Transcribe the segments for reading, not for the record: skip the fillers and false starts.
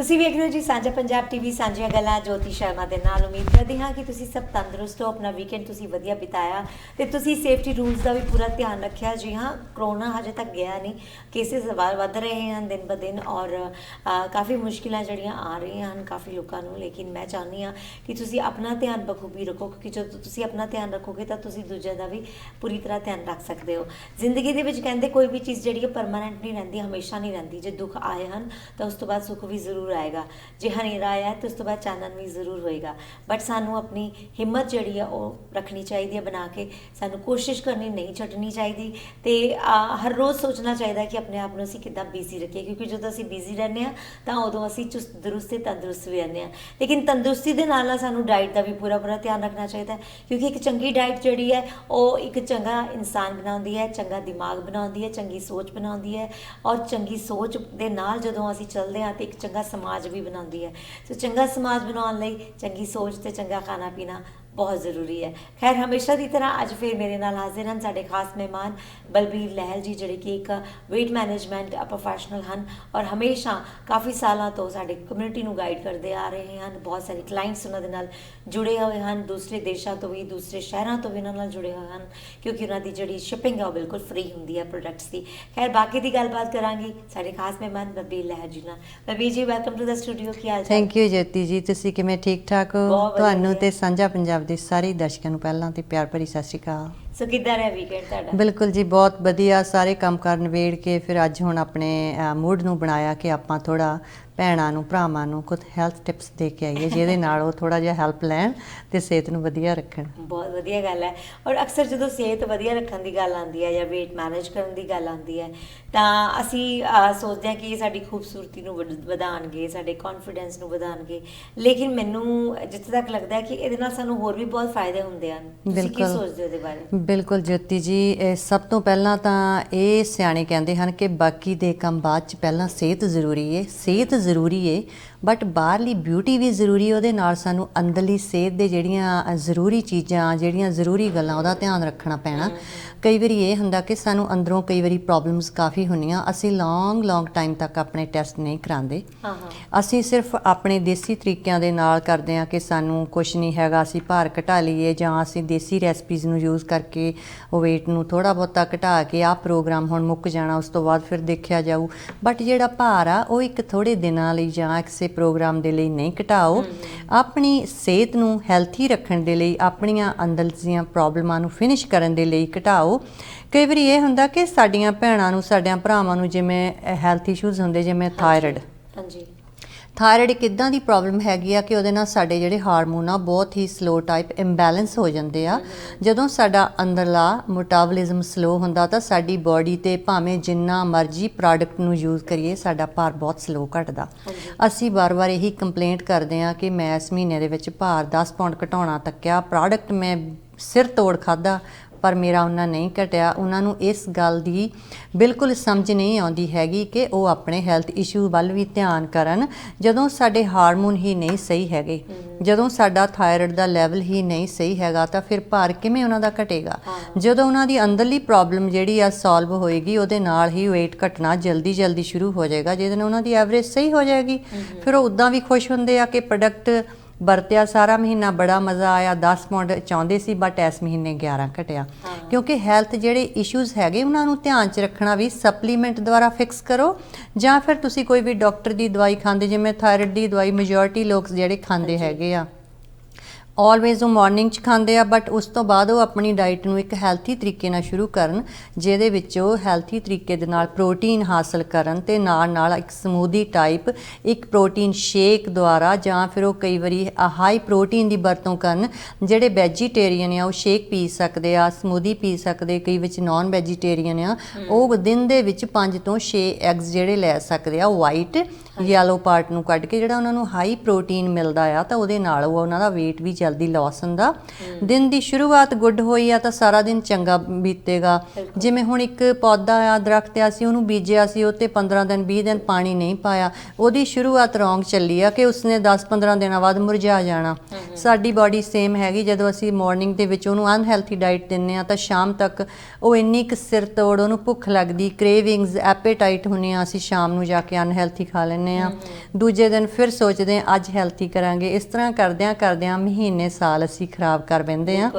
ਤੁਸੀਂ ਵੇਖ ਰਹੇ ਹੋ ਜੀ ਸਾਂਝਾ ਪੰਜਾਬ ਟੀਵੀ ਸਾਂਝੀਆਂ ਗੱਲਾਂ ਜੋਤੀ ਸ਼ਰਮਾ ਦੇ ਨਾਲ। ਉਮੀਦ ਕਰਦੇ ਹਾਂ ਕਿ ਤੁਸੀਂ ਸਭ ਤੰਦਰੁਸਤ ਹੋ, ਆਪਣਾ ਵੀਕਐਂਡ ਤੁਸੀਂ ਵਧੀਆ ਬਿਤਾਇਆ ਤੇ ਤੁਸੀਂ ਸੇਫਟੀ ਰੂਲਸ ਦਾ ਵੀ ਪੂਰਾ ਧਿਆਨ ਰੱਖਿਆ। ਜੀ ਹਾਂ, ਕਰੋਨਾ ਹਜੇ ਤੱਕ ਗਿਆ ਨਹੀਂ, ਕੇਸਿਸ ਵੱਧ ਰਹੇ ਹਨ ਦਿਨ ਬ ਦਿਨ ਔਰ ਕਾफ़ी ਮੁਸ਼ਕਿਲਾਂ ਜਿਹੜੀਆਂ ਆ ਰਹੀਆਂ ਹਨ ਕਾफ़ੀ ਲੋਕਾਂ ਨੂੰ। ਲੇਕਿਨ ਮੈਂ ਚਾਹੁੰਦੀ ਹਾਂ ਕਿ ਤੁਸੀਂ ਆਪਣਾ ਧਿਆਨ ਬਖੂਬੀ ਰੱਖੋ, ਕਿਉਂਕਿ ਜਦੋਂ ਤੁਸੀਂ ਆਪਣਾ ਧਿਆਨ ਰੱਖੋਗੇ ਤਾਂ ਤੁਸੀਂ ਦੂਜਿਆਂ ਦਾ ਵੀ ਪੂਰੀ ਤਰ੍ਹਾਂ ਧਿਆਨ ਰੱਖ ਸਕਦੇ ਹੋ। ਜ਼ਿੰਦਗੀ ਦੇ ਵਿੱਚ ਕਹਿੰਦੇ ਕੋਈ ਵੀ ਚੀਜ਼ ਜਿਹੜੀ ਹੈ ਪਰਮਾਨੈਂਟ ਨਹੀਂ ਰਹਿੰਦੀ, ਹਮੇਸ਼ਾ ਨਹੀਂ ਰਹਿੰਦੀ। ਜੇ ਦੁੱਖ ਆਏ ਹਨ ਤਾਂ ਉਸ ਤੋਂ ਬਾਅਦ ਸੁੱਖ ਵੀ ਜ਼ਰੂਰ ਆਏਗਾ, ਜੇ ਹਨੇਰਾ ਆਇਆ ਤਾਂ ਉਸ ਤੋਂ ਬਾਅਦ ਚਾਨਣ ਵੀ ਜ਼ਰੂਰ ਹੋਏਗਾ। ਬਟ ਸਾਨੂੰ ਆਪਣੀ ਹਿੰਮਤ ਜਿਹੜੀ ਆ ਉਹ ਰੱਖਣੀ ਚਾਹੀਦੀ ਹੈ ਬਣਾ ਕੇ, ਸਾਨੂੰ ਕੋਸ਼ਿਸ਼ ਕਰਨੀ ਨਹੀਂ ਛੱਡਣੀ ਚਾਹੀਦੀ ਤੇ ਹਰ ਰੋਜ਼ ਸੋਚਣਾ ਚਾਹੀਦਾ ਕਿ ਆਪਣੇ ਆਪ ਨੂੰ ਅਸੀਂ ਕਿੱਦਾਂ ਬਿਜ਼ੀ ਰੱਖੀਏ, ਕਿਉਂਕਿ ਜਦੋਂ ਅਸੀਂ ਬਿਜ਼ੀ ਰਹਿੰਦੇ ਹਾਂ ਤਾਂ ਉਦੋਂ ਅਸੀਂ ਚੁਸਤ ਦਰੁਸਤ ਤੇ ਤੰਦਰੁਸਤ ਵੀ ਰਹਿੰਦੇ ਹਾਂ। ਲੇਕਿਨ ਤੰਦਰੁਸਤੀ ਦੇ ਨਾਲ ਸਾਨੂੰ ਡਾਈਟ ਦਾ ਵੀ ਪੂਰਾ ਧਿਆਨ ਰੱਖਣਾ ਚਾਹੀਦਾ, ਕਿਉਂਕਿ ਇੱਕ ਚੰਗੀ ਡਾਈਟ ਜਿਹੜੀ ਹੈ ਉਹ ਇੱਕ ਚੰਗਾ ਇਨਸਾਨ ਬਣਾਉਂਦੀ ਹੈ, ਚੰਗਾ ਦਿਮਾਗ ਬਣਾਉਂਦੀ ਹੈ, ਚੰਗੀ ਸੋਚ ਬਣਾਉਂਦੀ ਹੈ ਔਰ ਚੰਗੀ ਸੋਚ ਦੇ ਨਾਲ ਜਦੋਂ ਅਸੀਂ ਚੱਲਦੇ ਹਾਂ ਤਾਂ ਇੱਕ ਚੰਗਾ ਸਮਾਜ ਵੀ ਬਣਾਉਂਦੀ ਹੈ। ਸੋ ਚੰਗਾ ਸਮਾਜ ਬਣਾਉਣ ਲਈ ਚੰਗੀ ਸੋਚ ਤੇ ਚੰਗਾ ਖਾਣਾ ਪੀਣਾ ਬਹੁਤ ਜ਼ਰੂਰੀ ਹੈ। ਖੈਰ, ਹਮੇਸ਼ਾ ਦੀ ਤਰ੍ਹਾਂ ਅੱਜ ਫਿਰ ਮੇਰੇ ਨਾਲ ਹਾਜ਼ਰ ਹਨ ਸਾਡੇ ਖਾਸ ਮਹਿਮਾਨ ਬਲਬੀਰ ਲਹਿਲ ਜੀ, ਜਿਹੜੇ ਕਿ ਇੱਕ ਵੇਟ ਮੈਨੇਜਮੈਂਟ ਪ੍ਰੋਫੈਸ਼ਨਲ ਹਨ ਔਰ ਹਮੇਸ਼ਾ ਕਾਫੀ ਸਾਲਾਂ ਤੋਂ ਸਾਡੇ ਕਮਿਊਨਿਟੀ ਨੂੰ ਗਾਈਡ ਕਰਦੇ ਆ ਰਹੇ ਹਨ। ਬਹੁਤ ਸਾਰੇ ਕਲਾਇੰਟਸ ਉਹਨਾਂ ਦੇ ਨਾਲ ਜੁੜੇ ਹੋਏ ਹਨ, ਦੂਸਰੇ ਦੇਸ਼ਾਂ ਤੋਂ ਵੀ, ਦੂਸਰੇ ਸ਼ਹਿਰਾਂ ਤੋਂ ਵੀ ਉਹਨਾਂ ਨਾਲ ਜੁੜੇ ਹੋਏ ਹਨ, ਕਿਉਂਕਿ ਉਹਨਾਂ ਦੀ ਜਿਹੜੀ ਸ਼ਿਪਿੰਗ ਹੈ ਉਹ ਬਿਲਕੁਲ ਫ੍ਰੀ ਹੁੰਦੀ ਹੈ ਪ੍ਰੋਡਕਟਸ ਦੀ। ਖੈਰ, ਬਾਕੀ ਦੀ ਗੱਲਬਾਤ ਕਰਾਂਗੀ ਸਾਡੇ ਖਾਸ ਮਹਿਮਾਨ ਬਲਬੀਰ ਲਹਿਲ ਜੀ ਨਾਲ। ਬਲਬੀਰ ਜੀ, ਵੈਲਕਮ ਟੂ ਦਾ ਸਟੂਡੀਓ। ਕੀ ਹਾਲ ਚਾਲ? ਥੈਂਕ ਯੂ ਜੋਤੀ ਜੀ, ਤੁਸੀਂ ਕਿਵੇਂ? ਠੀਕ ਠਾਕ ਹੋ? ਤੁਹਾਨੂੰ ਤੇ ਸਾਂਝਾ ਪੰਜਾਬ ਦੇ ਸਾਰੇ ਦਰਸ਼ਕਾਂ ਨੂੰ ਪਹਿਲਾਂ ਤੇ ਪਿਆਰ ਭਰੀ ਸਤਿ ਸ਼੍ਰੀ ਅਕਾਲ। ਸੋ ਕਿੱਦਾਂ ਰਿਹਾ ਵੀਕਐਂਡ ਤੁਹਾਡਾ? ਬਿਲਕੁਲ ਜੀ, ਬਹੁਤ ਵਧੀਆ। ਸਾਰੇ ਕੰਮ ਕਾਰ ਨਿਬੇੜ ਕੇ ਫਿਰ ਅੱਜ ਹੁਣ ਆਪਣੇ ਮੂਡ ਨੂੰ ਬਣਾਇਆ ਕਿ ਆਪਾਂ ਥੋੜਾ ਭੈਣਾਂ ਨੂੰ ਭਰਾਵਾਂ ਨੂੰ ਕੁਝ ਹੈਲਥ ਟਿਪਸ ਦੇ ਕੇ ਆਈਏ, ਜਿਹਦੇ ਨਾਲ ਉਹ ਥੋੜਾ ਜਿਹਾ ਹੈਲਪ ਲੈਣ ਤੇ ਸਿਹਤ ਨੂੰ ਵਧੀਆ ਰੱਖਣ। ਬਹੁਤ ਵਧੀਆ ਗੱਲ ਹੈ। ਔਰ ਅਕਸਰ ਜਦੋਂ ਸਿਹਤ ਵਧੀਆ ਰੱਖਣ ਦੀ ਗੱਲ ਆਉਂਦੀ ਹੈ ਜਾਂ ਵੇਟ ਮੈਨੇਜ ਕਰਨ ਦੀ ਗੱਲ ਆਉਂਦੀ ਹੈ ਤਾਂ ਅਸੀਂ ਸੋਚਦੇ ਹਾਂ ਕਿ ਇਹ ਸਾਡੀ ਖੂਬਸੂਰਤੀ ਨੂੰ ਵਧਾਉਣਗੇ, ਸਾਡੇ ਕੌਨਫੀਡੈਂਸ ਨੂੰ ਵਧਾਉਣਗੇ। ਲੇਕਿਨ ਮੈਨੂੰ ਜਿੱਥੇ ਤੱਕ ਲੱਗਦਾ ਹੈ ਕਿ ਇਹਦੇ ਨਾਲ ਸਾਨੂੰ ਹੋਰ ਵੀ ਬਹੁਤ ਫਾਇਦੇ ਹੁੰਦੇ ਹਨ। ਤੁਸੀਂ ਕੀ ਸੋਚਦੇ ਹੋ ਇਹਦੇ ਬਾਰੇ? ਬਿਲਕੁਲ ਜੋਤੀ ਜੀ, ਸਭ ਤੋਂ ਪਹਿਲਾਂ ਤਾਂ ਇਹ ਸਿਆਣੇ ਕਹਿੰਦੇ ਹਨ ਕਿ ਬਾਕੀ ਦੇ ਕੰਮ ਬਾਅਦ 'ਚ, ਪਹਿਲਾਂ ਸਿਹਤ ਜ਼ਰੂਰੀ ਹੈ। ਸਿਹਤ ਜ਼ਰੂਰੀ ਹੈ ਬਟ ਬਾਹਰਲੀ ਬਿਊਟੀ ਵੀ ਜ਼ਰੂਰੀ। ਉਹਦੇ ਨਾਲ ਸਾਨੂੰ ਅੰਦਰਲੀ ਸਿਹਤ ਦੇ ਜਿਹੜੀਆਂ ਜ਼ਰੂਰੀ ਚੀਜ਼ਾਂ, ਜਿਹੜੀਆਂ ਜ਼ਰੂਰੀ ਗੱਲਾਂ, ਉਹਦਾ ਧਿਆਨ ਰੱਖਣਾ ਪੈਣਾ। ਕਈ ਵਾਰੀ ਇਹ ਹੁੰਦਾ ਕਿ ਸਾਨੂੰ ਅੰਦਰੋਂ ਕਈ ਵਾਰੀ ਪ੍ਰੋਬਲਮਸ ਕਾਫੀ ਹੁੰਦੀਆਂ, ਅਸੀਂ ਲੌਂਗ ਟਾਈਮ ਤੱਕ ਆਪਣੇ ਟੈਸਟ ਨਹੀਂ ਕਰਾਉਂਦੇ। ਅਸੀਂ ਸਿਰਫ ਆਪਣੇ ਦੇਸੀ ਤਰੀਕਿਆਂ ਦੇ ਨਾਲ ਕਰਦੇ ਹਾਂ ਕਿ ਸਾਨੂੰ ਕੁਛ ਨਹੀਂ ਹੈਗਾ, ਅਸੀਂ ਭਾਰ ਘਟਾ ਲਈਏ, ਜਾਂ ਅਸੀਂ ਦੇਸੀ ਰੈਸਪੀਜ਼ ਨੂੰ ਯੂਜ਼ ਕਰਕੇ ਉਹ ਵੇਟ ਨੂੰ ਥੋੜ੍ਹਾ ਬਹੁਤਾ ਘਟਾ ਕੇ ਆਹ ਪ੍ਰੋਗਰਾਮ ਹੁਣ ਮੁੱਕ ਜਾਣਾ, ਉਸ ਤੋਂ ਬਾਅਦ ਫਿਰ ਦੇਖਿਆ ਜਾਊ। ਬਟ ਜਿਹੜਾ ਭਾਰ ਆ ਉਹ ਇੱਕ ਥੋੜ੍ਹੇ ਦਿਨਾਂ ਲਈ ਜਾਂ ਕਿਸੇ ਪ੍ਰੋਗਰਾਮ ਦੇ ਲਈ ਨਹੀਂ ਘਟਾਓ। ਆਪਣੀ ਸਿਹਤ ਨੂੰ ਹੈਲਥੀ ਰੱਖਣ ਦੇ ਲਈ, ਆਪਣੀਆਂ ਅੰਦਰ ਦੀਆਂ ਪ੍ਰੋਬਲਮਾਂ ਨੂੰ ਫਿਨਿਸ਼ ਕਰਨ ਦੇ ਲਈ ਘਟਾਓ। ਕਈ ਵਾਰੀ ਇਹ ਹੁੰਦਾ ਕਿ ਸਾਡੀਆਂ ਭੈਣਾਂ ਨੂੰ, ਸਾਡਿਆਂ ਭਰਾਵਾਂ ਨੂੰ ਜਿਵੇਂ ਹੈਲਥ ਇਸ਼ੂਜ਼ ਹੁੰਦੇ, ਜਿਵੇਂ ਥਾਇਰਾਇਡ। ਥਾਇਰਾਇਡ ਇੱਕ ਇੱਦਾਂ ਦੀ ਪ੍ਰੋਬਲਮ ਹੈਗੀ ਆ ਕਿ ਉਹਦੇ ਨਾਲ ਸਾਡੇ ਜਿਹੜੇ ਹਾਰਮੋਨ ਆ ਬਹੁਤ ਹੀ ਸਲੋ ਟਾਈਪ ਇੰਬੈਲੈਂਸ ਹੋ ਜਾਂਦੇ ਆ। ਜਦੋਂ ਸਾਡਾ ਅੰਦਰਲਾ ਮੈਟਾਬੋਲਿਜ਼ਮ ਸਲੋ ਹੁੰਦਾ ਤਾਂ ਸਾਡੀ ਬਾਡੀ ਤੇ ਭਾਵੇਂ ਜਿੰਨਾ ਮਰਜ਼ੀ ਪ੍ਰੋਡਕਟ ਨੂੰ ਯੂਜ਼ ਕਰੀਏ, ਸਾਡਾ ਭਾਰ ਬਹੁਤ ਸਲੋ ਘਟਦਾ। ਅਸੀਂ ਵਾਰ-ਵਾਰ ਇਹੀ ਕੰਪਲੇਂਟ ਕਰਦੇ ਆ ਕਿ ਮੈਂ ਇਸ ਮਹੀਨੇ ਦੇ ਵਿੱਚ ਭਾਰ 10 ਪਾਉਂਡ ਘਟਾਉਣਾ ਤੱਕਿਆ, ਪ੍ਰੋਡਕਟ ਮੈਂ ਸਿਰ ਤੋੜ ਖਾਧਾ ਪਰ ਮੇਰਾ ਉਹਨਾਂ ਨਹੀਂ ਘਟਿਆ। ਉਹਨਾਂ ਨੂੰ ਇਸ ਗੱਲ ਦੀ ਬਿਲਕੁਲ ਸਮਝ ਨਹੀਂ ਆਉਂਦੀ ਹੈਗੀ ਕਿ ਉਹ ਆਪਣੇ ਹੈਲਥ ਇਸ਼ੂ ਵੱਲ ਵੀ ਧਿਆਨ ਕਰਨ। ਜਦੋਂ ਸਾਡੇ ਹਾਰਮੋਨ ਹੀ ਨਹੀਂ ਸਹੀ ਹੈਗੇ, ਜਦੋਂ ਸਾਡਾ ਥਾਇਰਾਇਡ ਦਾ ਲੈਵਲ ਹੀ ਨਹੀਂ ਸਹੀ ਹੈਗਾ ਤਾਂ ਫਿਰ ਭਾਰ ਕਿਵੇਂ ਉਹਨਾਂ ਦਾ ਘਟੇਗਾ? ਜਦੋਂ ਉਹਨਾਂ ਦੀ ਅੰਦਰਲੀ ਪ੍ਰੋਬਲਮ ਜਿਹੜੀ ਆ ਸੋਲਵ ਹੋਏਗੀ, ਉਹਦੇ ਨਾਲ ਹੀ ਵੇਟ ਘਟਣਾ ਜਲਦੀ ਸ਼ੁਰੂ ਹੋ ਜਾਏਗਾ, ਜਿਹਦੇ ਨਾਲ ਉਹਨਾਂ ਦੀ ਐਵਰੇਜ ਸਹੀ ਹੋ ਜਾਏਗੀ। ਫਿਰ ਉਹ ਉੱਦਾਂ ਵੀ ਖੁਸ਼ ਹੁੰਦੇ ਆ ਕਿ ਪ੍ਰੋਡਕਟ ਵਰਤਿਆ, ਸਾਰਾ ਮਹੀਨਾ ਬੜਾ ਮਜ਼ਾ ਆਇਆ, 10 ਪਾਉਂਡ ਚਾਹੁੰਦੇ ਸੀ ਬਟ ਇਸ ਮਹੀਨੇ 11 ਘਟਿਆ। ਕਿਉਂਕਿ ਹੈਲਥ ਜਿਹੜੇ ਇਸ਼ੂਜ਼ ਹੈਗੇ ਉਹਨਾਂ ਨੂੰ ਧਿਆਨ 'ਚ ਰੱਖਣਾ ਵੀ ਸਪਲੀਮੈਂਟ ਦੁਆਰਾ ਫਿਕਸ ਕਰੋ, ਜਾਂ ਫਿਰ ਤੁਸੀਂ ਕੋਈ ਵੀ ਡਾਕਟਰ ਦੀ ਦਵਾਈ ਖਾਂਦੇ, ਜਿਵੇਂ ਥਾਇਰਾਇਡ ਦੀ ਦਵਾਈ ਮੈਜੋਰਿਟੀ ਲੋਕ ਜਿਹੜੇ ਖਾਂਦੇ ਹੈਗੇ ਆ, ਆਲਵੇਜ਼ ਉਹ ਮਾਰਨਿੰਗ 'ਚ ਖਾਂਦੇ ਆ, ਬਟ ਉਸ ਤੋਂ ਬਾਅਦ ਉਹ ਆਪਣੀ ਡਾਈਟ ਨੂੰ ਇੱਕ ਹੈਲਥੀ ਤਰੀਕੇ ਨਾਲ ਸ਼ੁਰੂ ਕਰਨ, ਜਿਹਦੇ ਵਿੱਚ ਉਹ ਹੈਲਥੀ ਤਰੀਕੇ ਦੇ ਨਾਲ ਪ੍ਰੋਟੀਨ ਹਾਸਲ ਕਰਨ ਤੇ ਨਾਲ ਇੱਕ ਸਮੂਦੀ ਟਾਈਪ, ਇੱਕ ਪ੍ਰੋਟੀਨ ਸ਼ੇਕ ਦੁਆਰਾ, ਜਾਂ ਫਿਰ ਉਹ ਕਈ ਵਾਰੀ ਹਾਈ ਪ੍ਰੋਟੀਨ ਦੀ ਵਰਤੋਂ ਕਰਨ। ਜਿਹੜੇ ਵੈਜੀਟੇਰੀਅਨ ਆ ਉਹ ਸ਼ੇਕ ਪੀ ਸਕਦੇ ਆ, ਸਮੂਦੀ ਪੀ ਸਕਦੇ। ਕਈ ਵਿੱਚ ਨੋਨ ਵੈਜੀਟੇਰੀਅਨ ਆ, ਉਹ ਦਿਨ ਦੇ ਵਿੱਚ 5 ਤੋਂ 6 ਐਗਸ ਜਿਹੜੇ ਲੈ ਸਕਦੇ ਆ, ਵਾਈਟ ਯੈਲੋ ਪਾਰਟ ਨੂੰ ਕੱਢ ਕੇ, ਜਿਹੜਾ ਉਹਨਾਂ ਨੂੰ ਹਾਈ ਪ੍ਰੋਟੀਨ ਮਿਲਦਾ ਆ ਤਾਂ ਉਹਦੇ ਨਾਲ ਉਹ ਉਹਨਾਂ ਦਾ ਵੇਟ ਵੀ ਜਲਦੀ ਲਾਸ ਹੁੰਦਾ। ਦਿਨ ਦੀ ਸ਼ੁਰੂਆਤ ਗੁੱਡ ਹੋਈ ਆ ਤਾਂ ਸਾਰਾ ਦਿਨ ਚੰਗਾ ਬੀਤੇਗਾ। ਜਿਵੇਂ ਹੁਣ ਇੱਕ ਪੌਦਾ ਆ, ਦਰਖਤ ਆ, ਅਸੀਂ ਉਹਨੂੰ ਬੀਜਿਆ ਸੀ, ਉਹ 'ਤੇ 15 ਦਿਨ 20 ਦਿਨ ਪਾਣੀ ਨਹੀਂ ਪਾਇਆ, ਉਹਦੀ ਸ਼ੁਰੂਆਤ ਰੌਂਗ ਚੱਲੀ ਆ ਕਿ ਉਸਨੇ 10-15 ਦਿਨਾਂ ਬਾਅਦ ਮੁਰਝਾ ਜਾਣਾ। ਸਾਡੀ ਬਾਡੀ ਸੇਮ ਹੈਗੀ। ਜਦੋਂ ਅਸੀਂ ਮਾਰਨਿੰਗ ਦੇ ਵਿੱਚ ਉਹਨੂੰ ਅਨਹੈਲਥੀ ਡਾਈਟ ਦਿੰਦੇ ਆ ਤਾਂ ਸ਼ਾਮ ਤੱਕ ਉਹ ਇੰਨੀ ਕੁ ਸਿਰ ਤੋੜ, ਉਹਨੂੰ ਭੁੱਖ ਲੱਗਦੀ, ਕ੍ਰੇਵਿੰਗਸ, ਐਪੇਟਾਈਟ ਹੁੰਦੀ ਆ, ਅਸੀਂ ਸ਼ਾਮ ਨੂੰ ਜਾ ਕੇ ਅਨਹੈਲਥੀ ਖਾ ਲੈਂਦੇ ਆ। ਦੂਜੇ ਦਿਨ ਫਿਰ ਸੋਚਦੇ ਆ ਅੱਜ ਹੈਲਥੀ ਕਰਾਂਗੇ। ਇਸ ਤਰ੍ਹਾਂ ਕਰਦਿਆਂ ਮਹੀਨੇ ਸਾਲ ਅਸੀਂ ਖਰਾਬ ਕਰ ਬੈਂਦੇ ਆ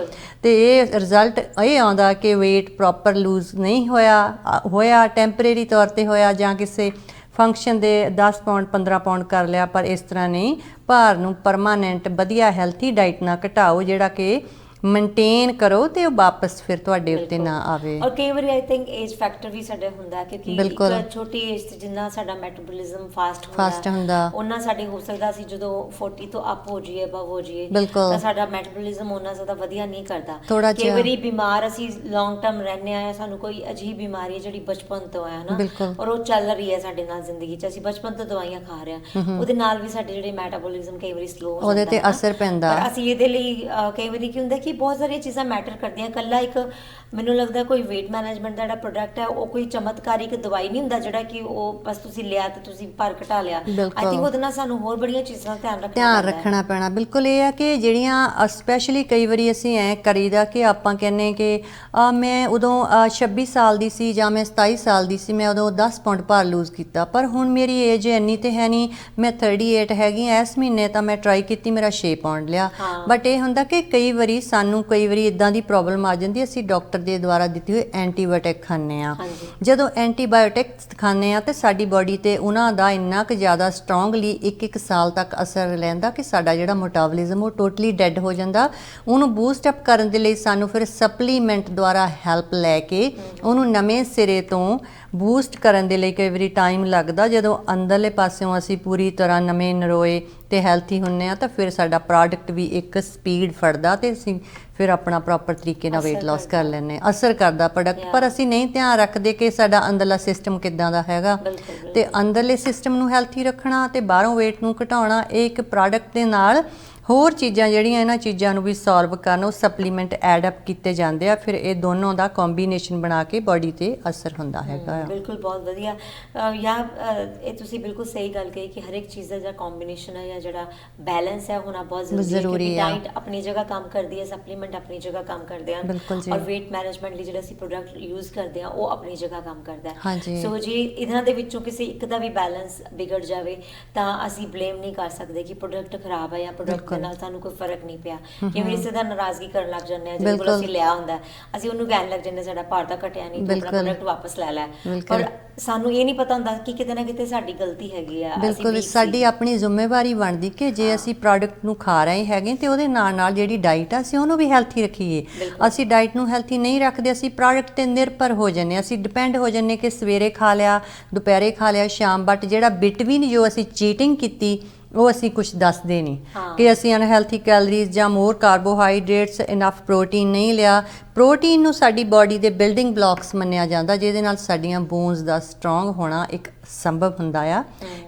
ਤੇ ਇਹ ਰਿਜ਼ਲਟ ਇਹ ਆਉਂਦਾ ਕਿ weight ਪ੍ਰੋਪਰ ਲੂਜ਼ ਨਹੀਂ ਹੋਇਆ ਟੈਂਪਰੇਰੀ ਤੌਰ ਤੇ ਹੋਇਆ, ਜਾਂ ਕਿਸੇ ਫੰਕਸ਼ਨ ਦੇ 10 ਪਾਉਂਡ 15 ਪਾਉਂਡ ਕਰ ਲਿਆ, ਪਰ ਇਸ ਤਰ੍ਹਾਂ ਨਹੀਂ। ਭਾਰ ਨੂੰ ਪਰਮਾਨੈਂਟ ਵਧੀਆ ਹੈਲਥੀ ਡਾਈਟ ਨਾਲ ਘਟਾਓ, ਜਿਹੜਾ ਕਿ ਮੇਨਟੇਨ ਕਰੋ ਤੇ ਉਹ ਵਾਪਸ ਫਿਰ ਤੁਹਾਡੇ ਉੱਤੇ ਨਾ ਆਵੇ। ਔਰ ਕਈ ਵਾਰੀ ਆਈ ਥਿੰਕ ਏਜ ਫੈਕਟਰ ਵੀ ਸਾਡੇ ਹੁੰਦਾ, ਕਿਉਂਕਿ ਇੱਕ ਛੋਟੀ ਏਜ ਤੇ ਜਿੰਨਾ ਸਾਡਾ ਮੈਟਾਬੋਲਿਜ਼ਮ ਫਾਸਟ ਹੁੰਦਾ ਉਹਨਾਂ ਸਾਡੇ ਹੋ ਸਕਦਾ ਅਸੀਂ ਜਦੋਂ 40 ਤੋਂ ਅਪ ਹੋ ਜਾਈਏ, ਅਬਵ ਹੋ ਜਾਈਏ, ਤਾਂ ਸਾਡਾ ਮੈਟਾਬੋਲਿਜ਼ਮ ਉਹਨਾਂ ਜ਼ਿਆਦਾ ਵਧੀਆ ਨਹੀਂ ਕਰਦਾ। ਕਈ ਵਾਰੀ ਬਿਮਾਰ ਅਸੀਂ ਲੌਂਗ ਟਰਮ ਰਹਿੰਦੇ ਆ, ਸਾਨੂੰ ਕੋਈ ਅਜੀਬ ਬਿਮਾਰੀ ਹੈ ਜਿਹੜੀ ਬਚਪਨ ਤੋਂ ਹੈ ਨਾ, ਔਰ ਉਹ ਚੱਲ ਰਹੀ ਹੈ ਸਾਡੇ ਨਾਲ ਜ਼ਿੰਦਗੀ 'ਚ, ਅਸੀਂ ਬਚਪਨ ਤੋਂ ਦਵਾਈਆਂ ਖਾ ਰਹੇ ਹਾਂ, ਉਹਦੇ ਨਾਲ ਵੀ ਸਾਡੇ ਜਿਹੜੇ ਮੈਟਾਬੋਲਿਜ਼ਮ ਕਈ ਵਾਰੀ ਸਲੋ ਹੋ ਜਾਂਦਾ, ਉਹਦੇ ਤੇ ਅਸਰ ਪੈਂਦਾ। ਪਰ ਅਸੀਂ ਇਹਦੇ ਲਈ ਕਈ ਵਾਰੀ ਕੀ ਹੁੰਦਾ ਕਿ ਬਹੁਤ ਸਾਰੀਆਂ ਚੀਜ਼ਾਂ ਮੈਟਰ ਕਰਦੀਆਂ। ਇਕੱਲਾ ਇੱਕ ਮੈਨੂੰ ਲੱਗਦਾ ਕੋਈ weight management ਦਾ ਜਿਹੜਾ ਪ੍ਰੋਡਕਟ ਹੈ ਉਹ ਕੋਈ ਚਮਤਕਾਰੀ ਇੱਕ ਦਵਾਈ ਨਹੀਂ ਹੁੰਦਾ ਜਿਹੜਾ ਕਿ ਉਹ ਬਸ ਤੁਸੀਂ ਲਿਆ ਤੇ ਤੁਸੀਂ ਭਾਰ ਘਟਾ ਲਿਆ। ਆਈ ਥਿੰਕ ਉਹਦੇ ਨਾਲ ਸਾਨੂੰ ਹੋਰ ਬੜੀਆਂ ਚੀਜ਼ਾਂ ਦਾ ਧਿਆਨ ਰੱਖਣਾ ਪੈਣਾ। ਬਿਲਕੁਲ ਇਹ ਆ ਕਿ ਜਿਹੜੀਆਂ ਸਪੈਸ਼ਲੀ ਕਈ ਵਾਰੀ ਅਸੀਂ ਐਂ ਕਰੀਦਾ ਕਿ ਆਪਾਂ ਕਹਿੰਦੇ ਕਿ ਮੈਂ ਉਦੋਂ 26 ਸਾਲ ਦੀ ਸੀ ਜਾਂ ਮੈਂ 27 ਸਾਲ ਦੀ ਸੀ, ਮੈਂ ਉਦੋਂ 10 ਪਾਉਂਡ ਭਾਰ ਲੂਜ਼ ਕੀਤਾ, ਪਰ ਹੁਣ ਮੇਰੀ ਏਜ ਇੰਨੀ ਤੇ ਹੈ ਨਹੀਂ, ਮੈਂ 38 ਹੈਗੀ। ਇਸ ਮਹੀਨੇ ਤਾਂ ਮੈਂ ਟਰਾਈ ਕੀਤੀ, ਮੇਰਾ 6 ਪਾਉਂਡ ਲਿਆ। ਬਟ ਇਹ ਹੁੰਦਾ ਕਿ ਕਈ ਵਾਰੀ ਇਦਾਂ ਦੀ ਪ੍ਰੋਬਲਮ ਆ ਜਾਂਦੀ, ਅਸੀਂ ਡਾਕਟਰ ਦੇ ਦੁਆਰਾ ਦਿੱਤੀ ਹੋਈ ਐਂਟੀਬਾਇਓਟਿਕ ਖਾਂਦੇ ਆ। ਜਦੋਂ ਐਂਟੀਬਾਇਓਟਿਕਸ ਖਾਂਦੇ ਆ ਤੇ ਸਾਡੀ ਬਾਡੀ ਤੇ ਉਹਨਾਂ ਦਾ ਇੰਨਾ ਕੁ ਜ਼ਿਆਦਾ ਸਟਰੋਂਗਲੀ ਇੱਕ ਸਾਲ ਤੱਕ ਅਸਰ ਲੈਂਦਾ ਕਿ ਸਾਡਾ ਜਿਹੜਾ ਮੈਟਾਬੋਲਿਜ਼ਮ ਉਹ ਟੋਟਲੀ ਡੈਡ ਹੋ ਜਾਂਦਾ। ਉਹਨੂੰ ਬੂਸਟ ਅਪ ਕਰਨ ਦੇ ਲਈ ਸਾਨੂੰ ਫਿਰ ਸਪਲੀਮੈਂਟ ਦੁਆਰਾ ਹੈਲਪ ਲੈ ਕੇ ਉਹਨੂੰ ਨਵੇਂ ਸਿਰੇ ਤੋਂ ਬੂਸਟ ਕਰਨ ਦੇ ਲਈ ਕਈ ਵਾਰੀ ਟਾਈਮ ਲੱਗਦਾ। ਜਦੋਂ ਅੰਦਰਲੇ ਪਾਸਿਓਂ ਅਸੀਂ ਪੂਰੀ ਤਰ੍ਹਾਂ ਨਵੇਂ ਨਰੋਏ ਤੇ ਹੈਲਥੀ ਹੁੰਨੇ ਆ ਤਾਂ ਫਿਰ ਸਾਡਾ ਪ੍ਰੋਡਕਟ ਵੀ ਇੱਕ ਸਪੀਡ ਫੜਦਾ ਤੇ ਅਸੀਂ ਫਿਰ ਆਪਣਾ ਪ੍ਰੋਪਰ ਤਰੀਕੇ ਨਾਲ weight loss ਕਰ ਲੈਂਦੇ। ਅਸਰ ਕਰਦਾ ਪ੍ਰੋਡਕਟ, ਪਰ ਅਸੀਂ ਨਹੀਂ ਧਿਆਨ ਰੱਖਦੇ ਕਿ ਸਾਡਾ ਅੰਦਰਲਾ ਸਿਸਟਮ ਕਿੱਦਾਂ ਦਾ ਹੈਗਾ। ਤੇ ਅੰਦਰਲੇ ਸਿਸਟਮ ਨੂੰ ਹੈਲਥੀ ਰੱਖਣਾ ਤੇ ਬਾਹਰੋਂ weight ਨੂੰ ਘਟਾਉਣਾ, ਇਹ ਇੱਕ ਪ੍ਰੋਡਕਟ ਦੇ ਨਾਲ ਹੋਰ ਚੀਜ਼ਾਂ ਜਿਹੜੀਆਂ ਇਹਨਾਂ ਚੀਜ਼ਾਂ ਨੂੰ ਵੀ ਸੋਲਵ ਕਰਨ, ਉਹ ਸਪਲੀਮੈਂਟ ਐਡ ਅਪ ਕੀਤੇ ਜਾਂਦੇ ਆ। ਫਿਰ ਇਹ ਦੋਨੋਂ ਦਾ ਕੰਬੀਨੇਸ਼ਨ ਬਣਾ ਕੇ ਬਾਡੀ ਤੇ ਅਸਰ ਹੁੰਦਾ ਹੈਗਾ। ਬਿਲਕੁਲ, ਬਹੁਤ ਵਧੀਆ। ਇਹ ਤੁਸੀਂ ਬਿਲਕੁਲ ਸਹੀ ਗੱਲ ਕਹੀ ਕਿ ਹਰ ਇੱਕ ਚੀਜ਼ ਦਾ ਜਿਹੜਾ ਕੰਬੀਨੇਸ਼ਨ ਹੈ ਜਾਂ ਜਿਹੜਾ ਬੈਲੈਂਸ ਹੈ ਹੋਣਾ ਬਹੁਤ ਜ਼ਰੂਰੀ ਹੈ। ਡਾਈਟ ਆਪਣੀ ਜਗ੍ਹਾ ਕੰਮ ਕਰਦੀ ਹੈ, ਸਪਲੀਮੈਂਟ ਆਪਣੀ ਜਗ੍ਹਾ ਕੰਮ ਕਰਦੇ ਹਨ, ਔਰ weight management ਲਈ ਜਿਹੜਾ ਅਸੀਂ ਪ੍ਰੋਡਕਟ ਯੂਜ਼ ਕਰਦੇ ਹਾਂ ਉਹ ਆਪਣੀ ਜਗ੍ਹਾ ਕੰਮ ਕਰਦਾ ਹੈ। ਸੋ ਜੇ ਇਹਨਾਂ ਦੇ ਵਿੱਚੋਂ ਕਿਸੇ ਇੱਕ ਦਾ ਵੀ ਬੈਲੈਂਸ ਵਿਗੜ ਜਾਵੇ ਤਾਂ ਅਸੀਂ ਬਲੇਮ ਨਹੀਂ ਕਰ ਸਕਦੇ ਕਿ ਪ੍ਰੋਡਕਟ ਖਰਾਬ ਹੈ ਜਾਂ ਪ੍ਰੋਡਕਟ ਨਾਲ ਸਾਨੂੰ ਕੋਈ ਫਰਕ ਨਹੀਂ ਪਿਆ। ਕਈ ਵਾਰੀ ਇਸੇ ਦਾ ਨਾਰਾਜ਼ਗੀ ਕਰਨ ਲੱਗ ਜਾਂਦੇ ਆ, ਜਿਹਦੇ ਕੋਲ ਅਸੀਂ ਲਿਆ ਹੁੰਦਾ ਅਸੀਂ ਉਹਨੂੰ ਕਹਿਣ ਲੱਗ ਜਾਂਦੇ ਸਾਡਾ ਭਾਰ ਤਾਂ ਘਟਿਆ ਨਹੀਂ, ਤੂੰ ਆਪਣਾ ਪ੍ਰੋਡਕਟ ਵਾਪਸ ਲੈ ਲੈ, ਪਰ ਸਾਨੂੰ ਇਹ ਨਹੀਂ ਪਤਾ ਹੁੰਦਾ ਕਿ ਕਿਤੇ ਨਾ ਕਿਤੇ ਸਾਡੀ ਗਲਤੀ ਹੈਗੀ ਆ। ਬਿਲਕੁਲ, ਸਾਡੀ ਆਪਣੀ ਜ਼ਿੰਮੇਵਾਰੀ ਬਣਦੀ ਕਿ ਜੇ ਅਸੀਂ ਪ੍ਰੋਡਕਟ ਨੂੰ ਖਾ ਰਹੇ ਹੈਗੇ ਤੇ ਉਹਦੇ ਨਾਲ ਜਿਹੜੀ ਡਾਈਟ ਆ ਅਸੀਂ ਉਹਨੂੰ ਵੀ ਹੈਲਥੀ ਰੱਖੀਏ। ਅਸੀਂ ਡਾਈਟ ਨੂੰ ਹੈਲਥੀ ਨਹੀਂ ਰੱਖਦੇ, ਅਸੀਂ ਪ੍ਰੋਡਕਟ ਤੇ ਨਿਰਭਰ ਹੋ ਜਾਂਦੇ, ਅਸੀਂ ਡਿਪੈਂਡ ਹੋ ਜਾਂਦੇ ਕਿ ਸਵੇਰੇ ਖਾ ਲਿਆ, ਦੁਪਹਿਰੇ ਖਾ ਲਿਆ, ਸ਼ਾਮ, ਬਟ ਜਿਹੜਾ ਬਿਟਵੀਨ ਜੋ ਅਸੀਂ ਚੀਟਿੰਗ ਕੀਤੀ ਉਹ ਅਸੀਂ ਕੁਝ ਦੱਸਦੇ ਨਹੀਂ ਕਿ ਅਸੀਂ ਅਨਹੈਲਥੀ ਕੈਲਰੀਜ਼ ਜਾਂ ਮੋਰ ਕਾਰਬੋਹਾਈਡਰੇਟਸ, ਇਨਫ ਪ੍ਰੋਟੀਨ ਨਹੀਂ ਲਿਆ। ਪ੍ਰੋਟੀਨ ਨੂੰ ਸਾਡੀ ਬਾਡੀ ਦੇ ਬਿਲਡਿੰਗ ਬਲਾਕਸ ਮੰਨਿਆ ਜਾਂਦਾ, ਜਿਹਦੇ ਨਾਲ ਸਾਡੀਆਂ ਬੋਨਸ ਦਾ ਸਟਰੋਂਗ ਹੋਣਾ ਇੱਕ ਸੰਭਵ ਹੁੰਦਾ ਆ।